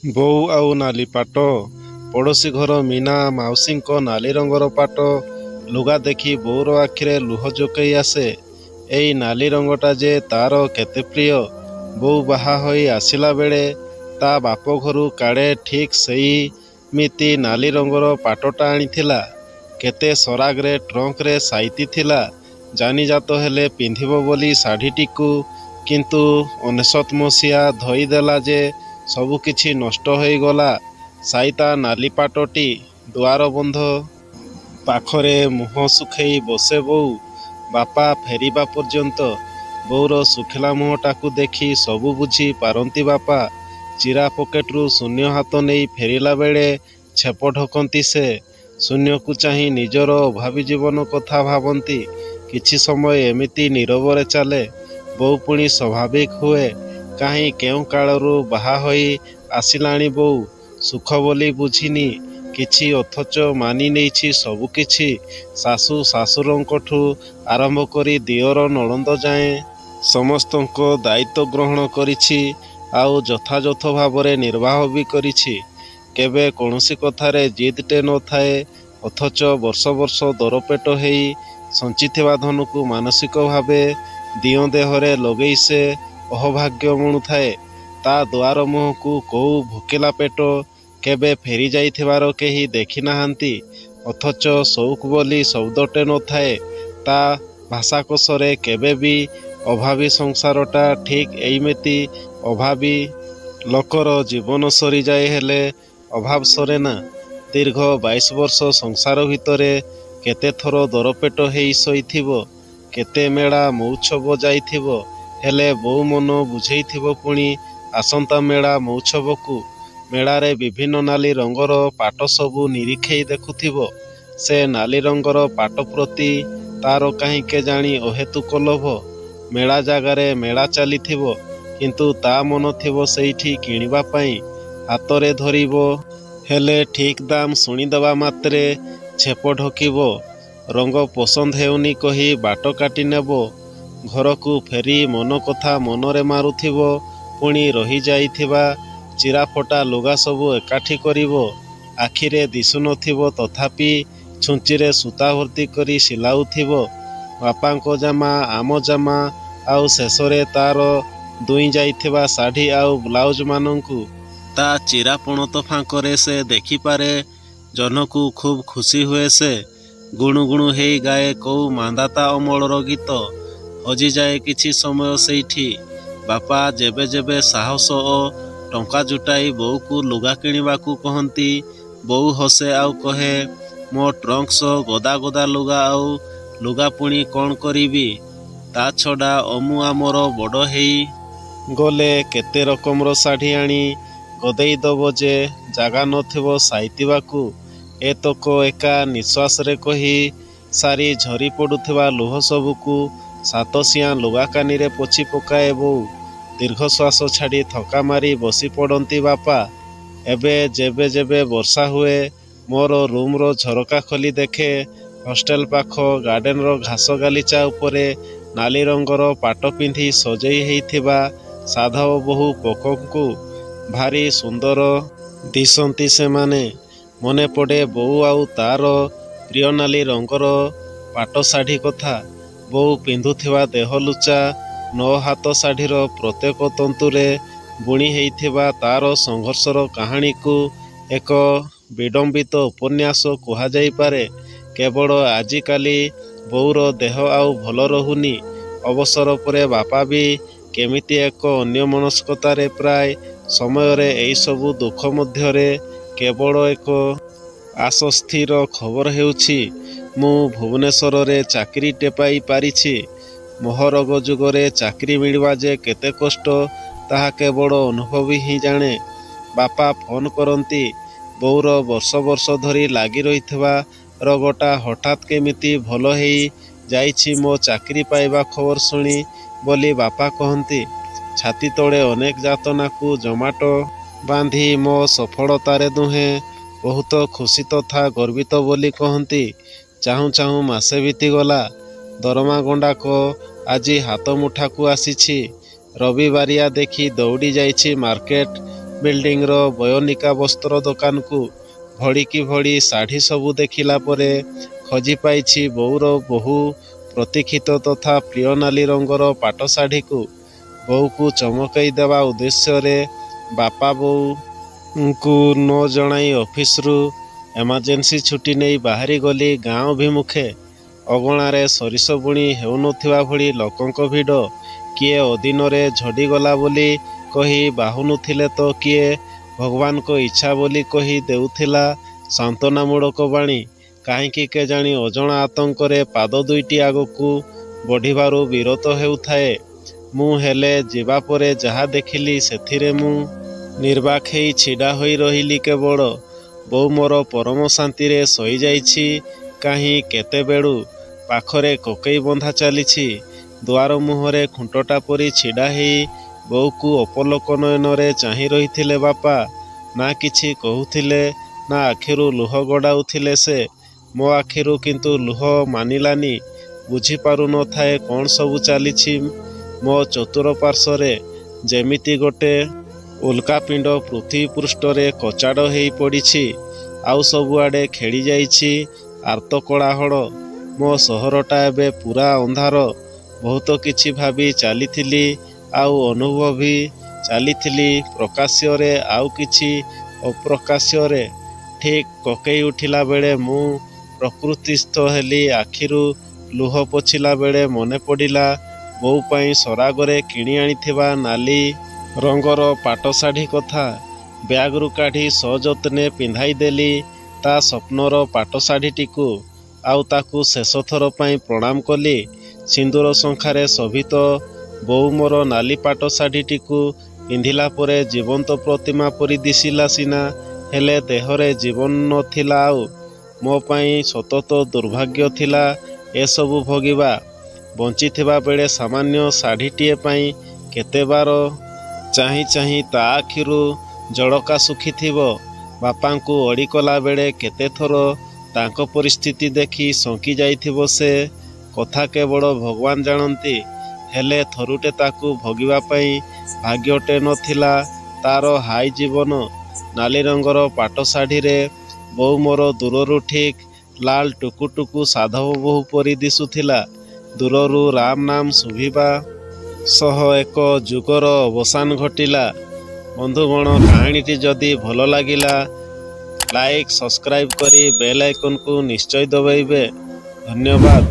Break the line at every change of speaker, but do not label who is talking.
ବୋଉ ଆଉ ନାଲି ପାଟ। ପଡ଼ୋଶୀ ଘର ମୀନା ମାଉସୀଙ୍କ ନାଲି ରଙ୍ଗର ପାଟ ଲୁଗା ଦେଖି ବୋଉର ଆଖିରେ ଲୁହ ଯୋକେଇ ଆସେ। ଏଇ ନାଲି ରଙ୍ଗଟା ଯେ ତାର କେତେ ପ୍ରିୟ। ବୋଉ ବାହା ହୋଇ ଆସିଲା ବେଳେ ତା ବାପ ଘରୁ କାଳେ ଠିକ୍ ସେଇମିତି ନାଲି ରଙ୍ଗର ପାଟଟା ଆଣିଥିଲା। କେତେ ସରାଗରେ ଟ୍ରଙ୍କରେ ସାଇତି ଥିଲା। ଜାନିଜାତ ହେଲେ ପିନ୍ଧିବ ବୋଲି ଶାଢ଼ୀଟିକୁ। କିନ୍ତୁ 99 ମସିହା ଧୋଇଦେଲା ଯେ ସବୁ କିଛି ନଷ୍ଟ ହୋଇଗଲା। ସାଇତା ନାଲି ପାଟଟି। ଦୁଆର ବନ୍ଧ ପାଖରେ ମୁହଁ ଶୁଖେଇ ବସେ ବୋଉ। ବାପା ଫେରିବା ପର୍ଯ୍ୟନ୍ତ। ବୋଉର ଶୁଖିଲା ମୁହଁଟାକୁ ଦେଖି ସବୁ ବୁଝି ପାରନ୍ତି ବାପା। ଚିରା ପକେଟରୁ ଶୂନ୍ୟ ହାତ ନେଇ ଫେରିଲା ବେଳେ ଛେପ ଢକନ୍ତି ସେ। ଶୂନ୍ୟକୁ ଚାହିଁ ନିଜର ଅଭାବୀ ଜୀବନ କଥା ଭାବନ୍ତି। କିଛି ସମୟ ଏମିତି ନୀରବରେ ଚାଲେ। ବୋଉ ପୁଣି ସ୍ୱାଭାବିକ ହୁଏ। କାହିଁ କେଉଁ କାଳରୁ ବାହା ହୋଇ ଆସିଲାଣି ବୋଉ। ସୁଖ ବୋଲି ବୁଝିନି କିଛି ଅଥଚ ମାନି ନେଇଛି ସବୁକିଛି। ଶାଶୁ ଶ୍ୱଶୁରଙ୍କଠୁ ଆରମ୍ଭ କରି ଦିଅର ନଣନ୍ଦ ଯାଏଁ ସମସ୍ତଙ୍କ ଦାୟିତ୍ୱ ଗ୍ରହଣ କରିଛି। ଆଉ ଯଥାଯଥ ଭାବରେ ନିର୍ବାହ ବି କରିଛି। କେବେ କୌଣସି କଥାରେ ଜିଦଟେ ନଥାଏ। ଅଥଚ ବର୍ଷ ବର୍ଷ ଦରପେଟ ହେଇ ସଞ୍ଚିଥିବା ଧନକୁ ମାନସିକ ଭାବେ ଦିଅଁ ଦେହରେ ଲଗେଇ ସେ ଅହୋଭାଗ୍ୟ ମଣୁଥାଏ। ତା ଦୁଆର ମୁହଁକୁ କୋଉ ଭୋକିଲା ପେଟ କେବେ ଫେରି ଯାଇଥିବାର କେହି ଦେଖି ନାହାନ୍ତି। ଅଥଚ ସଉକ ବୋଲି ଶବ୍ଦଟେ ନଥାଏ ତା ଭାଷାକୋଷରେ କେବେ ବି। ଅଭାବୀ ସଂସାରଟା ଠିକ୍ ଏଇମିତି। ଅଭାବୀ ଲୋକର ଜୀବନ ସରିଯାଏ ହେଲେ ଅଭାବ ସରେନା। ଦୀର୍ଘ 22 ବର୍ଷ ସଂସାର ଭିତରେ କେତେଥର ଦରପେଟ ହେଇ ଶୋଇଥିବ। କେତେ ମେଳା ମଉଛବ ଯାଇଥିବ। ହେଲେ ବୋଉ ମନ ବୁଝେଇଥିବ ପୁଣି ଆସନ୍ତା ମେଳା ମଉଛବକୁ। ମେଳାରେ ବିଭିନ୍ନ ନାଲି ରଙ୍ଗର ପାଟ ସବୁ ନିରୀଖେଇ ଦେଖୁଥିବ। ସେ ନାଲି ରଙ୍ଗର ପାଟ ପ୍ରତି ତାର କାହିଁ କେଜାଣି ଅହେତୁକ ଲୋଭ। ମେଳା ଜାଗାରେ ମେଳା ଚାଲିଥିବ। କିନ୍ତୁ ତା ମନ ଥିବ ସେଇଠି କିଣିବା ପାଇଁ। ହାତରେ ଧରିବ। ହେଲେ ଠିକ୍ ଦାମ ଶୁଣିଦେବା ମାତ୍ରେ ଛେପ ଢକିବ। ରଙ୍ଗ ପସନ୍ଦ ହେଉନି କହି ବାଟ କାଟି ନେବ। ଘରକୁ ଫେରି ମନ କଥା ମନରେ ମାରୁଥିବ। ପୁଣି ରହିଯାଇଥିବା ଚିରାଫଟା ଲୁଗା ସବୁ ଏକାଠି କରିବ। ଆଖିରେ ଦିଶୁନଥିବ ତଥାପି ଛୁଞ୍ଚିରେ ସୂତା ଭର୍ତ୍ତି କରି ସିଲାଉଥିବ। ବାପାଙ୍କ ଜାମା, ଆମ ଜାମା, ଆଉ ଶେଷରେ ତାର ଦୁଇଁ ଯାଇଥିବା ଶାଢ଼ୀ ଆଉ ବ୍ଲାଉଜମାନଙ୍କୁ। ତା ଚିରା ପଣତ ଫାଙ୍କରେ ସେ ଦେଖିପାରେ ଜହ୍ନକୁ। ଖୁବ୍ ଖୁସି ହୁଏ ସେ। ଗୁଣୁ ଗୁଣୁ ହେଇ ଗାଏ କୋଉ ମାନ୍ଧାତା ଅମଳର ଗୀତ। ହଜିଯାଏ କିଛି ସମୟ ସେଇଠି। ବାପା ଯେବେ ଯେବେ ସାହସ ଓ ଟଙ୍କା ଜୁଟାଇ ବୋଉକୁ ଲୁଗା କିଣିବାକୁ କହନ୍ତି ବୋଉ ହସେ ଆଉ କହେ, ମୋ ଟ୍ରଙ୍କ ସହ ଗଦା ଗଦା ଲୁଗା। ଆଉ ଲୁଗା ପୁଣି କ'ଣ କରିବି? ତା ଛଡ଼ା ଅମୁ ଆମର ବଡ଼ ହେଇ ଗଲେ କେତେ ରକମର ଶାଢ଼ୀ ଆଣି ଗଦେଇ ଦବ ଯେ ଜାଗା ନଥିବ ସାଇତିବାକୁ। ଏତକ ଏକା ନିଶ୍ୱାସରେ କହି ସାରି ଝରି ପଡ଼ୁଥିବା ଲୁହ ସବୁକୁ ସାତଶିଆଁ ଲୁଗାକାନିରେ ପୋଛି ପକାଏ ବୋଉ। ଦୀର୍ଘଶ୍ୱାସ ଛାଡ଼ି ଥକା ମାରି ବସି ପଡ଼ନ୍ତି ବାପା। ଏବେ ଯେବେ ଯେବେ ବର୍ଷା ହୁଏ ମୋର ରୁମର ଝରକା ଖୋଲି ଦେଖେ ହଷ୍ଟେଲ ପାଖ ଗାର୍ଡେନର ଘାସ ଗାଲିଚା ଉପରେ ନାଲି ରଙ୍ଗର ପାଟ ପିନ୍ଧି ସଜେଇ ହେଇଥିବା ସାଧବ ବୋହୂ ପୋକଙ୍କୁ। ଭାରି ସୁନ୍ଦର ଦିଶନ୍ତି ସେମାନେ। ମନେ ପଡ଼େ ବୋଉ ଆଉ ତାର ପ୍ରିୟ ନାଲି ରଙ୍ଗର ପାଟ ଶାଢ଼ୀ କଥା। ବୋଉ ପିନ୍ଧୁଥିବା ଦେହଲୁଚା 9 ହାତ ଶାଢ଼ୀର ପ୍ରତ୍ୟେକ ତନ୍ତୁରେ ବୁଣି ହେଇଥିବା ତାର ସଂଘର୍ଷର କାହାଣୀକୁ ଏକ ବିଡ଼ମ୍ବିତ ଉପନ୍ୟାସ କୁହାଯାଇପାରେ। କେବଳ ଆଜିକାଲି ବୋଉର ଦେହ ଆଉ ଭଲ ରହୁନି। ଅବସର ପରେ ବାପା ବି କେମିତି ଏକ ଅନ୍ୟମନସ୍କତାରେ ପ୍ରାୟ ସମୟରେ ଏଇସବୁ ଦୁଃଖ ମଧ୍ୟରେ କେବଳ ଏକ ଆଶ୍ୱସ୍ତିର ଖବର ହେଉଛି, ମୁଁ ଭୁବନେଶ୍ୱରରେ ଚାକିରିଟେ ପାଇ ପାରିଛି। ମହରଗ ଯୁଗରେ ଚାକିରି ମିଳିବା ଯେ କେତେ କଷ୍ଟ ତାହା କେବଳ ଅନୁଭବୀ ହିଁ ଜାଣେ। ବାପା ଫୋନ୍ କରନ୍ତି। ବୋଉର ବର୍ଷ ବର୍ଷ ଧରି ଲାଗି ରହିଥିବା ରୋଗଟା ହଠାତ୍ କେମିତି ଭଲ ହେଇ ଯାଇଛି ମୋ ଚାକିରି ପାଇବା ଖବର ଶୁଣି ବୋଲି ବାପା କହନ୍ତି। ଛାତି ତଳେ ଅନେକ ଯାତନାକୁ ଜମାଟ ବାନ୍ଧି ମୋ ସଫଳତାରେ ଦୁହେଁ ବହୁତ ଖୁସି ତଥା ଗର୍ବିତ ବୋଲି କହନ୍ତି। ଚାହୁଁ ଚାହୁଁ ମାସେ ବିତିଗଲା। ଦରମା ଗଣ୍ଡାକ ଆଜି ହାତ ମୁଠାକୁ ଆସିଛି। ରବିବାରିଆ ଦେଖି ଦୌଡ଼ି ଯାଇଛି ମାର୍କେଟ। ବିଲ୍ଡିଂର ବୟନିକା ବସ୍ତ୍ର ଦୋକାନକୁ ଭଡ଼ିକି ଭଡ଼ି ଶାଢ଼ୀ ସବୁ ଦେଖିଲା ପରେ ଖୋଜି ପାଇଛି ବୋଉର ବହୁ ପ୍ରତୀକ୍ଷିତ ତଥା ପ୍ରିୟ ନାଲି ରଙ୍ଗର ପାଟ ଶାଢ଼ୀକୁ। ବୋଉକୁ ଚମକେଇ ଦେବା ଉଦ୍ଦେଶ୍ୟରେ ବାପା ବୋଉଙ୍କୁ ନ ଜଣାଇ ଅଫିସରୁ ଏମର୍ଜେନ୍ସି ଛୁଟି ନେଇ ବାହାରିଗଲି ଗାଁ ଅଭିମୁଖେ। ଅଗଣାରେ ସୋରିଷ ବୁଣି ହେଉନଥିବା ଭଳି ଲୋକଙ୍କ ଭିଡ଼। କିଏ ଅଦିନରେ ଝଡ଼ିଗଲା ବୋଲି କହି ବାହୁନୁଥିଲେ ତ କିଏ ଭଗବାନଙ୍କ ଇଚ୍ଛା ବୋଲି କହି ଦେଉଥିଲା ସାନ୍ତ୍ୱନାମୂଳକ ବାଣୀ। କାହିଁକି କେଜାଣି ଅଜଣା ଆତଙ୍କରେ ପାଦ ଦୁଇଟି ଆଗକୁ ବଢ଼ିବାରୁ ବିରତ ହେଉଥାଏ। ମୁଁ ହେଲେ ଯିବା ପରେ ଯାହା ଦେଖିଲି ସେଥିରେ ମୁଁ ନିର୍ବାକ୍ ହେଇ ଛିଡ଼ା ହୋଇ ରହିଲି କେବଳ। ବୋଉ ମୋର ପରମ ଶାନ୍ତିରେ ଶୋଇଯାଇଛି କାହିଁ କେତେବେଳୁ। ପାଖରେ କକେଇ ବନ୍ଧା ଚାଲିଛି। ଦୁଆର ମୁହଁରେ ଖୁଣ୍ଟଟା ପରି ଛିଡ଼ା ହେଇ ବୋଉକୁ ଅପଲକ ନୟନରେ ଚାହିଁ ରହିଥିଲେ ବାପା। ନା କିଛି କହୁଥିଲେ ନା ଆଖିରୁ ଲୁହ ଗଡ଼ାଉଥିଲେ ସେ। ମୋ ଆଖିରୁ କିନ୍ତୁ ଲୁହ ମାନିଲାନି। ବୁଝିପାରୁ ନଥାଏ କ'ଣ ସବୁ ଚାଲିଛି ମୋ ଚତୁଃପାର୍ଶ୍ୱରେ। ଯେମିତି ଗୋଟେ ଉଲ୍କାପିଣ୍ଡ ପୃଥିବୀ ପୃଷ୍ଠରେ କଚାଡ଼ ହେଇ ପଡ଼ିଛି। ଆଉ ସବୁଆଡ଼େ ଖେଳି ଯାଇଛି ଆର୍ତ୍ତ କୋଳାହଳ। ମୋ ସହରଟା ଏବେ ପୁରା ଅନ୍ଧାର। ବହୁତ କିଛି ଭାବି ଚାଲିଥିଲି ଆଉ ଅନୁଭବି ଚାଲିଥିଲି ପ୍ରକାଶ୍ୟରେ ଆଉ କିଛି ଅପ୍ରକାଶ୍ୟରେ। ଠିକ୍ କକେଇ ଉଠିଲା ବେଳେ ମୁଁ ପ୍ରକୃତିସ୍ଥ ହେଲି। ଆଖିରୁ ଲୁହ ପୋଛିଲା ବେଳେ ମନେ ପଡ଼ିଲା ବୋଉ ପାଇଁ ସରାଗରେ କିଣି ଆଣିଥିବା ନାଲି ରଙ୍ଗର ପାଟ ଶାଢ଼ୀ କଥା। ବ୍ୟାଗରୁ କାଢ଼ି ସଯତ୍ନେ ପିନ୍ଧାଇ ଦେଲି ତା ସ୍ୱପ୍ନର ପାଟ ଶାଢ଼ୀଟିକୁ। ଆଉ ତାକୁ ଶେଷଥର ପାଇଁ ପ୍ରଣାମ କଲି। ସିନ୍ଦୂର ଶଙ୍ଖାରେ ଶୋଭିତ ବୋଉ ମୋର ନାଲି ପାଟ ଶାଢ଼ୀଟିକୁ ପିନ୍ଧିଲା ପରେ ଜୀବନ୍ତ ପ୍ରତିମା ପରି ଦିଶିଲା ସିନା, ହେଲେ ଦେହରେ ଜୀବନ ନଥିଲା ଆଉ। ମୋ ପାଇଁ ସତତ ଦୁର୍ଭାଗ୍ୟ ଥିଲା ଏସବୁ ଭୋଗିବା। ବଞ୍ଚିଥିବା ବେଳେ ସାମାନ୍ୟ ଶାଢ଼ୀଟିଏ ପାଇଁ କେତେବାର ଚାହିଁ ଚାହିଁ ତା ଆଖିରୁ ଜଳକା ଶୁଖିଥିବ। ବାପାଙ୍କୁ ଅଡ଼ି କଲା ବେଳେ କେତେଥର ତାଙ୍କ ପରିସ୍ଥିତି ଦେଖି ଶଙ୍କି ଯାଇଥିବ ସେ କଥା କେବଳ ଭଗବାନ ଜାଣନ୍ତି। ହେଲେ ଥରୁଟେ ତାକୁ ଭୋଗିବା ପାଇଁ ଭାଗ୍ୟଟେ ନଥିଲା ତାର। ହାଇ ଜୀବନ। ନାଲି ରଙ୍ଗର ପାଟ ଶାଢ଼ୀରେ ବୋଉ ମୋର ଦୂରରୁ ଠିକ୍ ଲାଲ ଟୁକୁଟୁକୁ ସାଧବ ବୋହୂ ପରି ଦିଶୁଥିଲା। ଦୂରରୁ ରାମ ନାମ ଶୁଭିବା ସହ ଏକ ଯୁଗର ଅବସାନ ଘଟିଲା। ବନ୍ଧୁଗଣ, କାହାଣୀଟି ଯଦି ଭଲ ଲାଗିଲା ଲାଇକ୍ ସବସ୍କ୍ରାଇବ୍ କରି ବେଲ୍ ଆଇକନ୍କୁ ନିଶ୍ଚୟ ଦବାଇବେ। ଧନ୍ୟବାଦ।